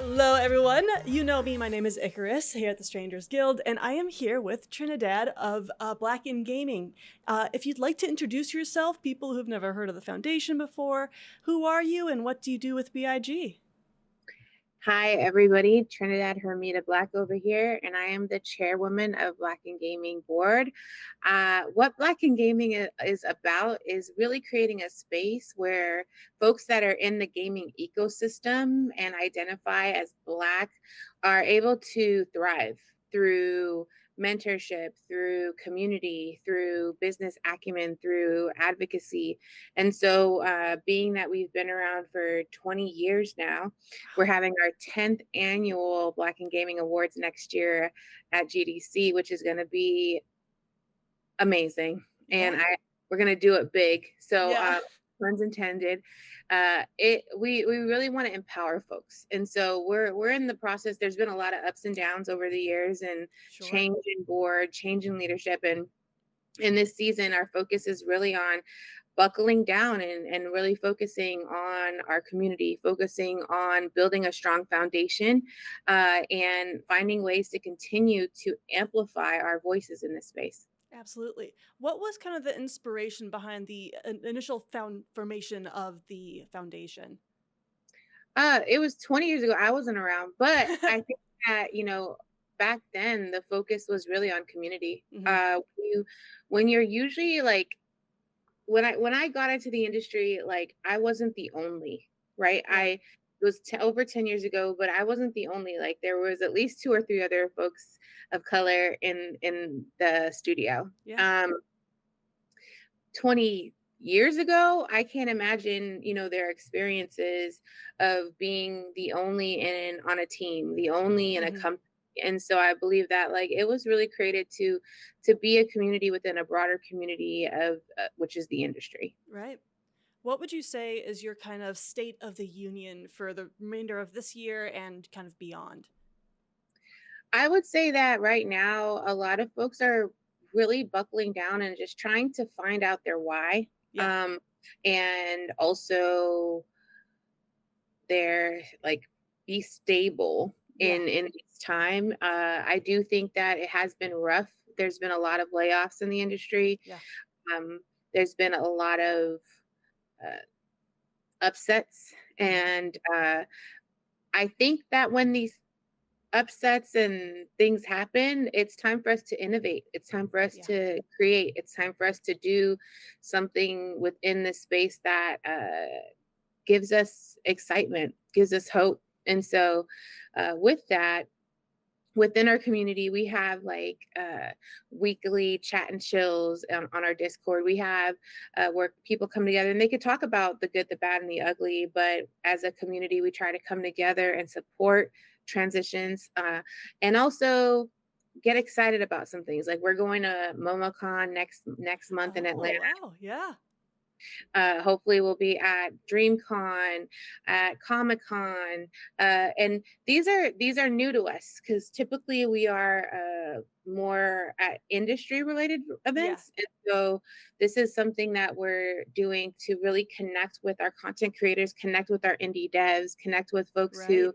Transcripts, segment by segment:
Hello, everyone. You know me. My name is Icarus here at the Strangers Guild, and I am here with Trinidad of Black in Gaming. If you'd like to introduce yourself, people who've never heard of the Foundation before, who are you and what do you do with BIG? Hi, everybody. Trinidad Hermida Black over here, and I am the chairwoman of Black in Gaming Board. What Black in Gaming is about is really creating a space where folks that are in the gaming ecosystem and identify as Black are able to thrive through mentorship, through community, through business acumen, through advocacy. And so, being that we've been around for 20 years now, we're having our 10th annual Black and Gaming Awards next year at GDC, which is going to be amazing. And Yeah. we're going to do it big. So, Yeah. puns intended. We really want to empower folks, and so we're in the process. There's been a lot of ups and downs over the years, and Sure. change in board, change in leadership, and in this season, our focus is really on buckling down and really focusing on our community, focusing on building a strong foundation, and finding ways to continue to amplify our voices in this space. Absolutely. What was kind of the inspiration behind the initial formation of the foundation? It was 20 years ago. I wasn't around, but I think that, back then the focus was really on community. Hmm. When you're usually like when I got into the industry, like I wasn't the only, right? Yeah. It was over 10 years ago, but I wasn't the only. Like there was at least two or three other folks of color in the studio. Yeah. Um, 20 years ago, I can't imagine, their experiences of being the only in on a team, the only in a Hmm. company. And so I believe that like it was really created to be a community within a broader community of which is the industry. Right. What would you say is your kind of state of the union for the remainder of this year and kind of beyond? I would say that right now a lot of folks are really buckling down and just trying to find out their why. Yeah. Um, and also they're like be stable Yeah. in this time. I do think that it has been rough. There's been a lot of layoffs in the industry. Yeah. Um, there's been a lot of uh, upsets, Mhm. and I think that when these upsets and things happen, it's time for us to innovate. It's time for us Yeah. to create. It's time for us to do something within this space that gives us excitement, gives us hope. And so, with that, within our community, we have like weekly chat and chills on our Discord. We have where people come together and they could talk about the good, the bad, and the ugly. But as a community, we try to come together and support transitions, and also get excited about some things. Like we're going to MomoCon next month in Oh, Atlanta. wow. Yeah. Hopefully, we'll be at DreamCon, at Comic Con, and these are new to us because typically we are more at industry related Yeah. events, and so this is something that we're doing to really connect with our content creators, connect with our indie devs, connect with folks Right.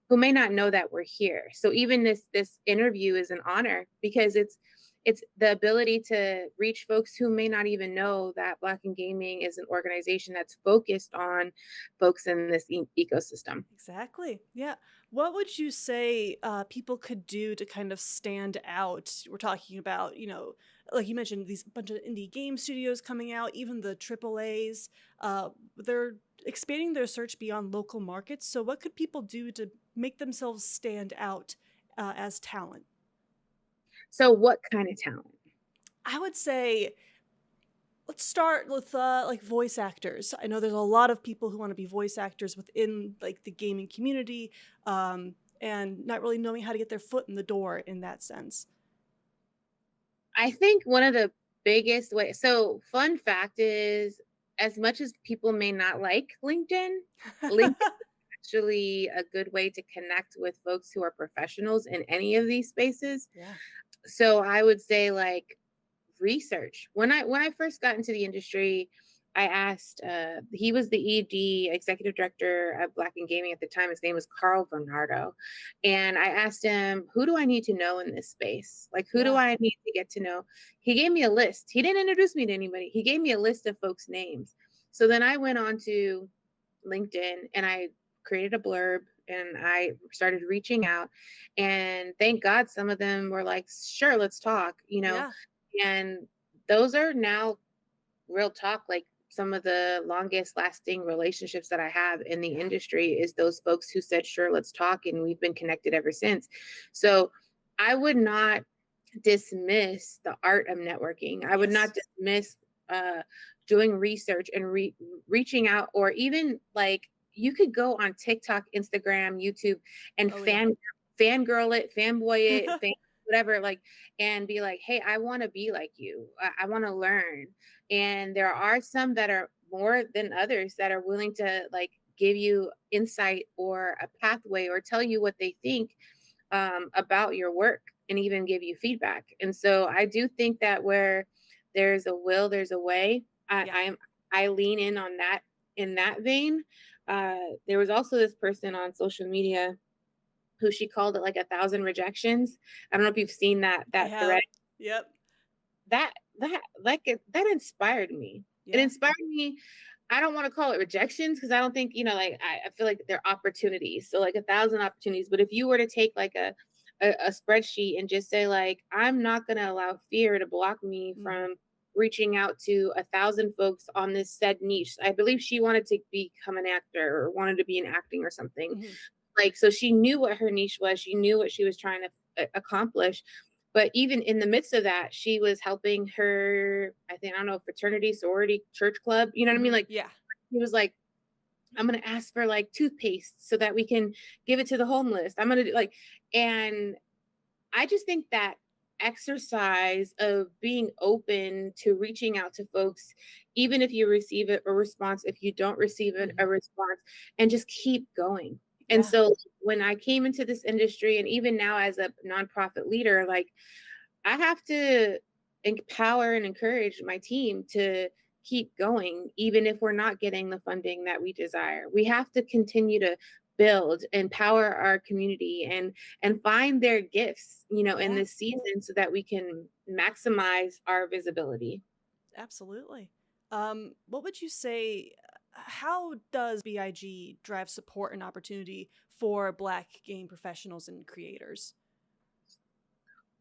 who may not know that we're here. So even this interview is an honor because it's the ability to reach folks who may not even know that Black in Gaming is an organization that's focused on folks in this ecosystem. Exactly. Yeah. What would you say people could do to kind of stand out? We're talking about, like you mentioned, these bunch of indie game studios coming out, even the triple A's. They're expanding their search beyond local markets. So, what could people do to make themselves stand out as talent? So, what kind of talent? I would say let's start with like voice actors. I know there's a lot of people who want to be voice actors within like the gaming community, and not really knowing how to get their foot in the door in that sense. I think one of the biggest ways. So, fun fact is, as much as people may not like LinkedIn is actually a good way to connect with folks who are professionals in any of these spaces. Yeah. So, I would say like research. When I first got into the industry, I asked, he was the ED, executive director of Black and Gaming at the time. His name was Carl Bernardo. And I asked him, who do I need to know in this space? Like, who do Yeah. I need to get to know? He gave me a list. He didn't introduce me to anybody. He gave me a list of folks' names. So then I went on to LinkedIn and I created a blurb and I started reaching out. And thank God some of them were like, sure, let's talk, Yeah. and those are now real talk, like some of the longest lasting relationships that I have in the Yeah. industry is those folks who said, sure, let's talk. And we've been connected ever since. So I would not dismiss the art of networking. I would not Yes. dismiss uh, doing research and reaching out, or even like you could go on TikTok, Instagram, YouTube, and Oh yeah. fangirl it, fanboy it, whatever, like, and be like, hey, I want to be like you. I want to learn. And there are some that are more than others that are willing to like give you insight or a pathway or tell you what they think about your work and even give you feedback. And so I do think that where there's a will, there's a way. Yeah. I lean in on that in that vein. There was also this person on social media who she called it like 1,000 rejections. I don't know if you've seen I that thread. have. Yep. That inspired me. It Yeah. inspired me. I don't want to call it rejections because I don't think, like I feel like they're opportunities. So like 1,000 opportunities. But if you were to take like a spreadsheet and just say like, I'm not gonna allow fear to block me Mhm. from reaching out to 1,000 folks on this said niche. I believe she wanted to become an actor or wanted to be in acting or something. Mhm. Like, so she knew what her niche was. She knew what she was trying to accomplish. But even in the midst of that, she was helping her, I don't know, fraternity, sorority, church club. You know what I mean? Mhm. Like, Yeah. he was like, I'm going to ask for like toothpaste so that we can give it to the homeless. I'm going to do like, and I just think that exercise of being open to reaching out to folks, even if you receive it a response, if you don't receive it Mhm. a response, and just keep going. And Yeah. so when I came into this industry, and even now as a nonprofit leader, like I have to empower and encourage my team to keep going, even if we're not getting the funding that we desire. We have to continue to build, empower our community, and find their gifts, in Yeah. this season so that we can maximize our visibility. Absolutely. What would you say? How does BIG drive support and opportunity for Black game professionals and creators?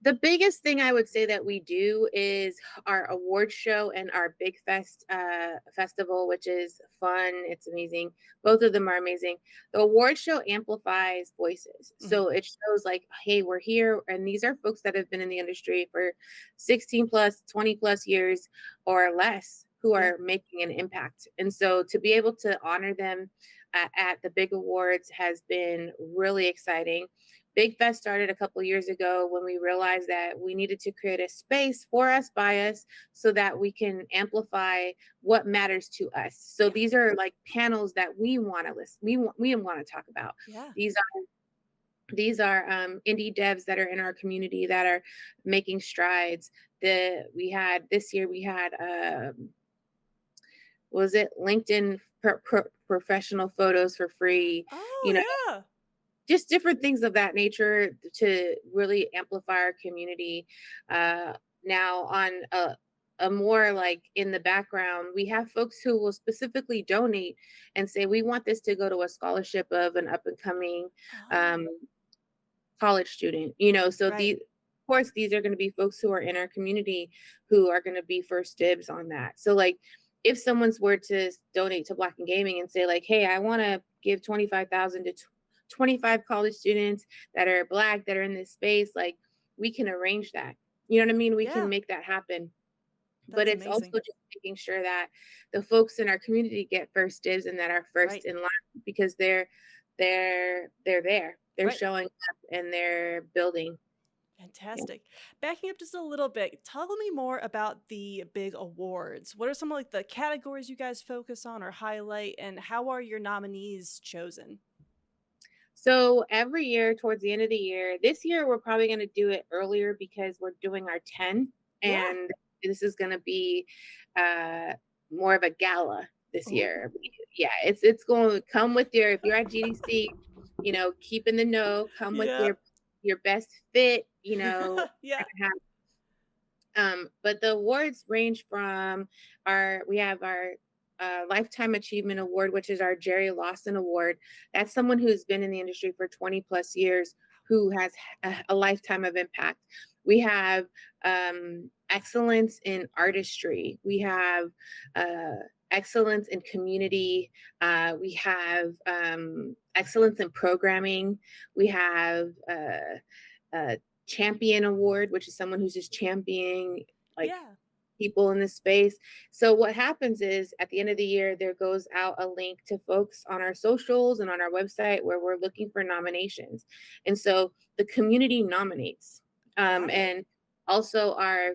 The biggest thing I would say that we do is our award show and our Big Fest festival, which is fun. It's amazing. Both of them are amazing. The award show amplifies voices. Mhm. So it shows like, hey, we're here. And these are folks that have been in the industry for 16 plus, 20 plus years or less who Yeah. are making an impact. And so to be able to honor them at the big awards has been really exciting. Big Fest started a couple years ago when we realized that we needed to create a space for us by us so that we can amplify what matters to us. So Yeah. these are like panels that we want to listen. We want to talk about. Yeah. These these are indie devs that are in our community that are making strides. The we had this year we had was it LinkedIn professional photos for free, you know Oh yeah. just different things of that nature to really amplify our community. Uh, Now, on a more like in the background, we have folks who will specifically donate and say, we want this to go to a scholarship of an up and coming um, Oh. college student, so Right. of course, these are going to be folks who are in our community who are going to be first dibs on that. So, like, if someone's were to donate to Black and Gaming and say, like, hey, I want to give 25,000 to 25 college students that are Black that are in this space, like, we can arrange that. You know what I mean? We can Yeah. make that happen. But That's it's also amazing. just making sure that the folks in our community get first dibs and that are first Right. in line because they're there. They're Right. showing up and they're building. Yeah. Fantastic. Backing up just a little bit, tell me more about the big awards. What are some of like the categories you guys focus on or highlight, and how are your nominees chosen? So every year towards the end of the year, this year we're probably going to do it earlier because we're doing our 10, Yeah. and this is going to be uh more of a gala this Oh. year. Yeah, it's going to come with your, if you're at GDC, keep in the know, come with Yeah. your best fit, Yeah. but the awards range from we have our Lifetime Achievement Award, which is our Jerry Lawson Award. That's someone who's been in the industry for 20 plus years, who has a lifetime of impact. We have excellence in artistry. We have excellence in community. We have excellence in programming. We have uh, champion award, which is someone who's just championing like Yeah. people in this space. So what happens is at the end of the year, there goes out a link to folks on our socials and on our website where we're looking for nominations. And so the community nominates. Got it. And also our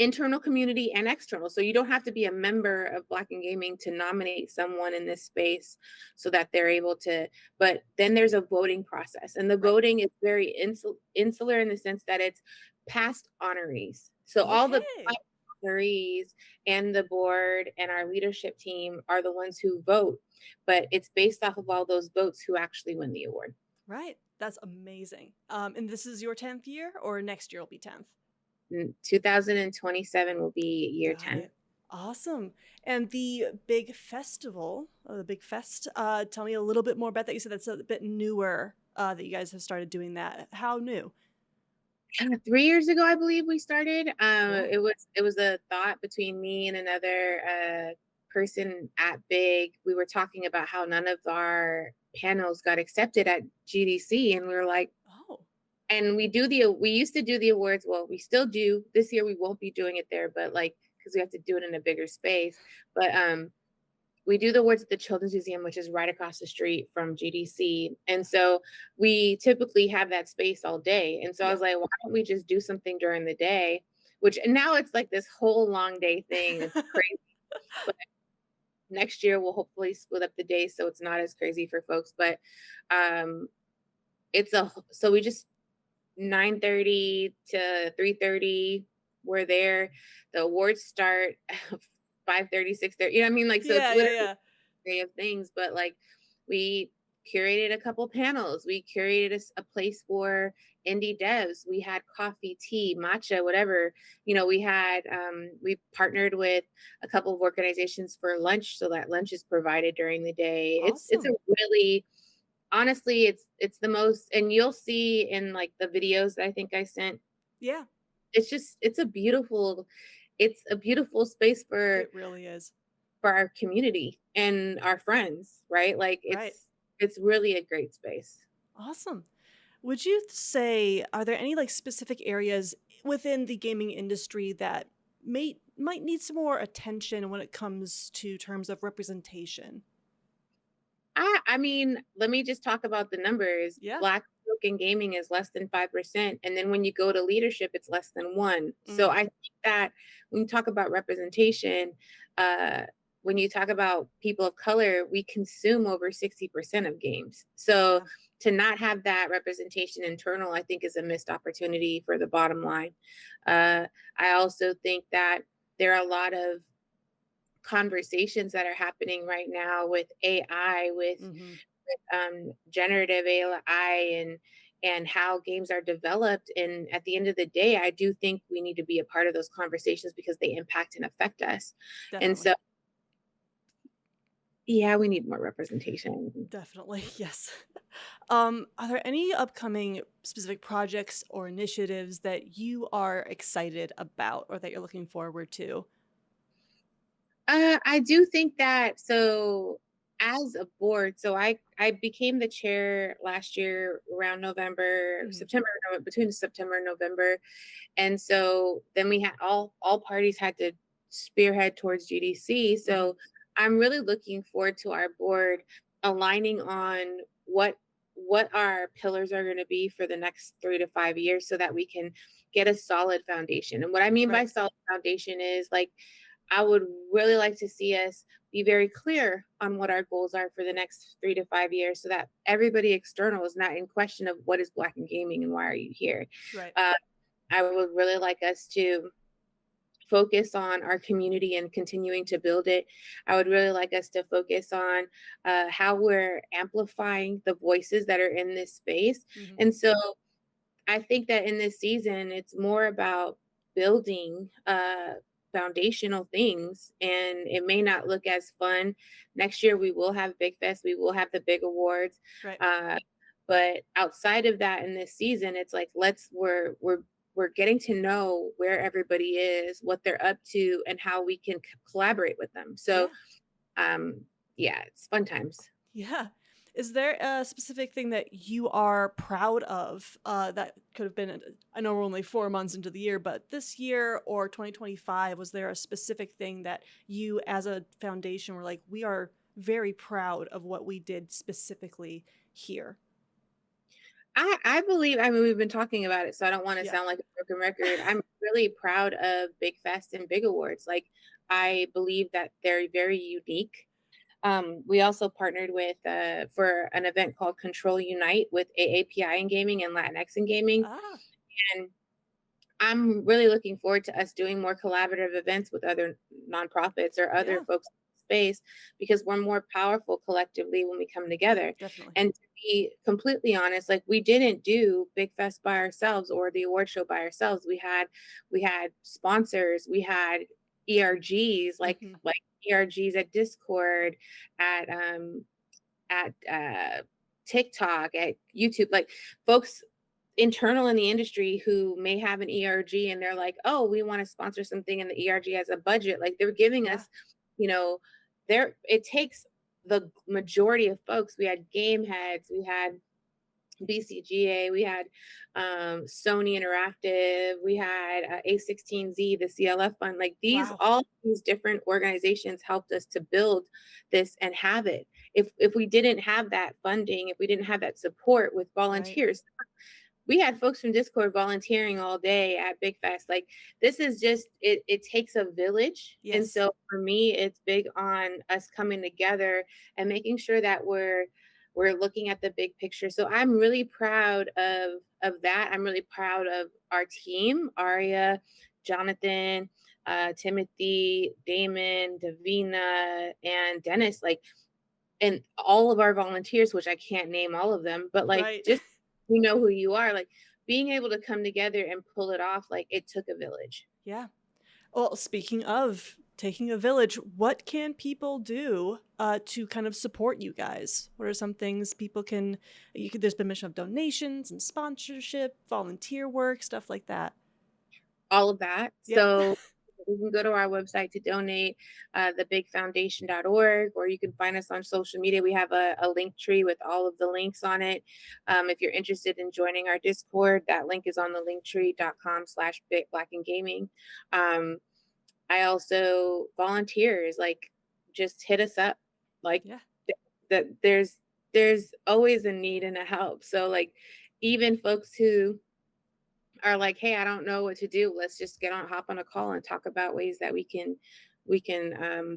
internal community and external. So you don't have to be a member of Black and Gaming to nominate someone in this space so that they're able to. But then there's a voting process, and the Right. voting is very insular in the sense that it's past honorees. So all the past Okay. honorees and the board and our leadership team are the ones who vote, but it's based off of all those votes who actually win the award. Right. That's amazing. And this is your 10th year or next year will be 10th? 2027 will be year Got 10. it. Awesome. And the big festival, the big fest, tell me a little bit more about that. You said that's a bit newer, that you guys have started doing that. How new? 3 years ago, I believe we started. Cool. It was a thought between me and another person at Big. We were talking about how none of our panels got accepted at GDC, and we were like, Oh, and we used to do the awards. Well, we still do. This year we won't be doing it there, but like because we have to do it in a bigger space. But we do the awards at the Children's Museum, which is right across the street from GDC. And so we typically have that space all day. And so I yeah. was like, why don't we just do something during the day? Which and now it's like this whole long day thing. It's crazy. But next year we'll hopefully split up the day so it's not as crazy for folks. But um so we just 9:30 to 3:30 we're there. The awards start 5:30, 6:30. You know what I mean? Like so it's Yeah, yeah, literally yeah. of things, but like we curated a couple panels. We curated a place for indie devs. We had coffee, tea, matcha, whatever. We had we partnered with a couple of organizations for lunch so that lunch is provided during the day. It's a Awesome. really honestly it's the most, and you'll see in like the videos that I think I sent. Yeah, It's a beautiful space it really is. for our community and our friends, right? Like Right. it's really a great space. Awesome. Would you say, are there any like specific areas within the gaming industry that might need some more attention when it comes to terms of representation? I mean, let me just talk about the numbers. Yeah. Black folk in gaming is less than 5%. And then when you go to leadership, it's less than one. So Mm, I think that when you talk about representation, uh, when you talk about people of color, we consume over 60% of games. So yeah. to not have that representation internal, I think is a missed opportunity for the bottom line. Uh, I also think that there are a lot of conversations that are happening right now with AI, with Mhm. generative AI, and how games are developed. And at the end of the day, I do think we need to be a part of those conversations because they impact and affect us. And Definitely. so, yeah, we need more representation. Definitely. Yes. Are there any upcoming specific projects or initiatives that you are excited about or that you're looking forward to? I do think that so as a board, so I became the chair last year around Mhm. between September and November. And so then we had all parties had to spearhead towards GDC. Mhm. So I'm really looking forward to our board aligning on what our pillars are going to be for the next 3 to 5 years so that we can get a solid foundation. And what I mean by Right. solid foundation is like I would really like to see us be very clear on what our goals are for the next 3 to 5 years so that everybody external is not in question of what is Black and Gaming and why are you here. Right. Uh, I would really like us to focus on our community and continuing to build it. I would really like us to focus on how we're amplifying the voices that are in this space. Hmm. And so I think that in this season, it's more about building foundational things, and it may not look as fun. Next year, we will have Big Fest, we will have the big awards. Right. Uh, but outside of that, in this season, it's like we're getting to know where everybody is, what they're up to, and how we can collaborate with them. So, Yeah. um, yeah, it's fun times. Yeah. Is there a specific thing that you are proud of, that could have been I know we're only 4 months into the year, but this year or 2025, was there a specific thing that you as a foundation were like, "We are very proud of what we did specifically here"? I believe, I mean, we've been talking about it, so I don't wanna Yeah. sound like a broken record. I'm really proud of Big Fest and Big Awards. Like, I believe that they're very unique. We also partnered with, for an event called Control Unite with AAPI in gaming and Latinx in gaming, Ah, and I'm really looking forward to us doing more collaborative events with other nonprofits or other yeah, folks in the space, because we're more powerful collectively when we come together. definitely. And to be completely honest, like, we didn't do Big Fest by ourselves or the award show by ourselves. We had sponsors, we had ERGs, Mhm. like ERGs at Discord, at TikTok, at YouTube, like folks internal in the industry who may have an ERG and they're like, "Oh, we want to sponsor something," and the ERG has a budget. Like, they're giving Yeah, us, you know, there it takes the majority of folks. We had game heads, we had BCGA, we had Sony Interactive, we had A16Z, the CLF fund. Like, wow, all these different organizations helped us to build this and have it. If we didn't have that funding, if we didn't have that support with right. volunteers, we had folks from Discord volunteering all day at Big Fest. Like, this is just it takes a village. And Yes. so for me, it's big on us coming together and making sure that we're looking at the big picture. So I'm really proud of that. I'm really proud of our team, Aria, Jonathan, Timothy, Damon, Davina, and Dennis, like, and all of our volunteers, which I can't name all of them, but like, Right. just, you know who you are, like, being able to come together and pull it off, like, it took a village. Yeah. Well, speaking of taking a village, what can people do to kind of support you guys? What are some things people can? You could. There's been mention of donations and sponsorship, volunteer work, stuff like that. All of that. Yep. So you can go to our website to donate, thebigfoundation.org, or you can find us on social media. We have a link tree with all of the links on it. If you're interested in joining our Discord, that link is on the linktree.com/blackingaming. Um, I also volunteers, like, just hit us up. Like, Yeah. that there's always a need and a help. So, like, even folks who are like, "Hey, I don't know what to do. Let's just hop on a call and talk about ways that we can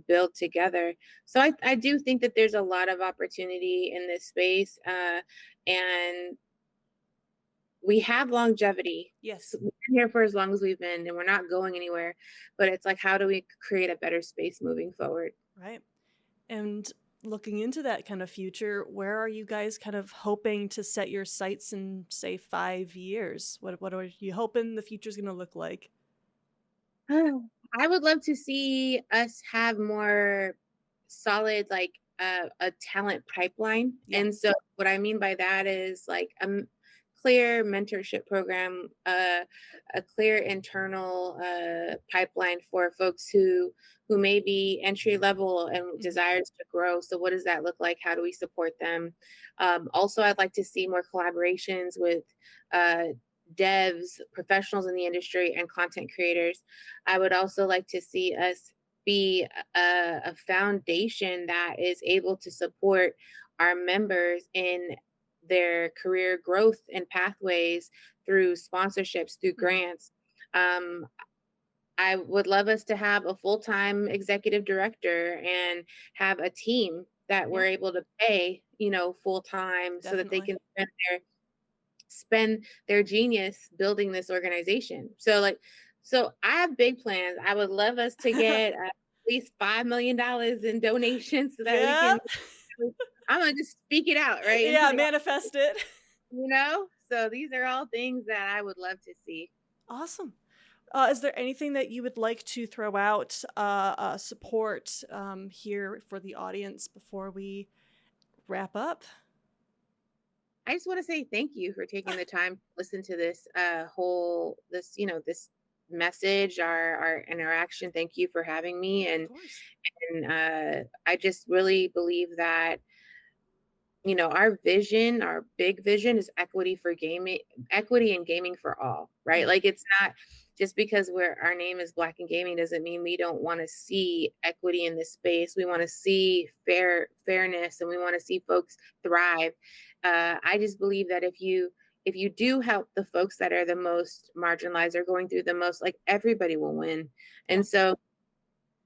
build together." So I do think that there's a lot of opportunity in this space, and we have longevity. So Yes. we've been here for as long as we've been, and we're not going anywhere. But it's like, how do we create a better space moving forward? Right. And looking into that kind of future, where are you guys kind of hoping to set your sights in, say, 5 years? What are you hoping the future's going to look like? I would love to see us have more solid, like, a talent pipeline. Yeah. And so what I mean by that is like clear mentorship program, a clear internal pipeline for folks who may be entry level and Hmm. desires to grow. So what does that look like? How do we support them? Also, I'd like to see more collaborations with uh, devs, professionals in the industry, and content creators. I would also like to see us be a foundation that is able to support our members in their career growth and pathways through sponsorships, through Hmm. grants. Um, I would love us to have a full time executive director and have a team that we're Yeah, able to pay, full time, so that they definitely. can spend their genius building this organization. So, like, So I have big plans. I would love us to get at least $5 million in donations so that we Yeah. can. I'm gonna just speak it out right into Yeah, the, manifest it. So these are all things that I would love to see. Awesome. Is there anything that you would like to throw out, support, here for the audience before we wrap up? I just want to say thank you for taking the time to listen to this this message, our interaction. Thank you for having me, Of and course. I just really believe that our vision, our big vision is equity for gaming, equity and gaming for all, right? Yeah. Like it's not just because our name is Black and Gaming doesn't mean we don't want to see equity in this space. We want to see fairness and we want to see folks thrive. I just believe that if you do help the folks that are the most marginalized or going through the most, like everybody will win. Yeah. And so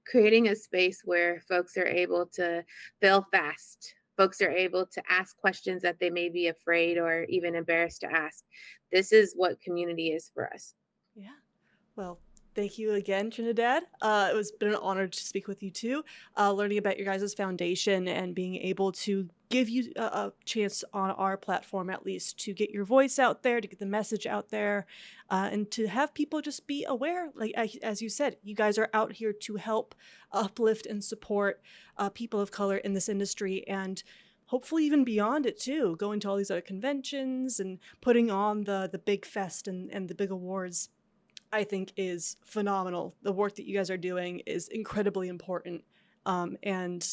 creating a space where folks are able to fail fast. Folks are able to ask questions that they may be afraid or even embarrassed to ask. This is what community is for us. Yeah. Well, thank you again, Trinidad. It was been an honor to speak with you too. Learning about your guys' foundation and being able to give you a chance on our platform, at least, to get your voice out there, to get the message out there, and to have people just be aware. Like as you said, you guys are out here to help uplift and support people of color in this industry, and hopefully even beyond it too. Going to all these other conventions and putting on the big fest and the big awards, I think, is phenomenal. The work that you guys are doing is incredibly important. And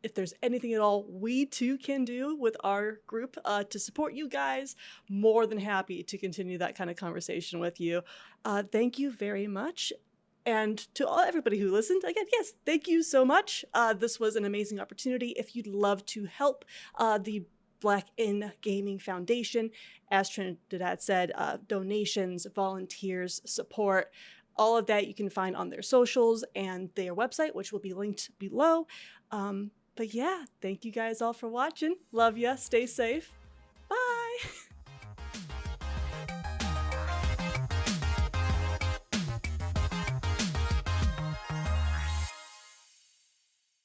if there's anything at all we too can do with our group to support you guys, more than happy to continue that kind of conversation with you. Thank you very much. And to everybody who listened, again, yes, thank you so much. This was an amazing opportunity. If you'd love to help the Black in Gaming Foundation, as Trinidad said, donations, volunteers, support, all of that you can find on their socials and their website, which will be linked below. But yeah, thank you guys all for watching. Love ya. Stay safe. Bye.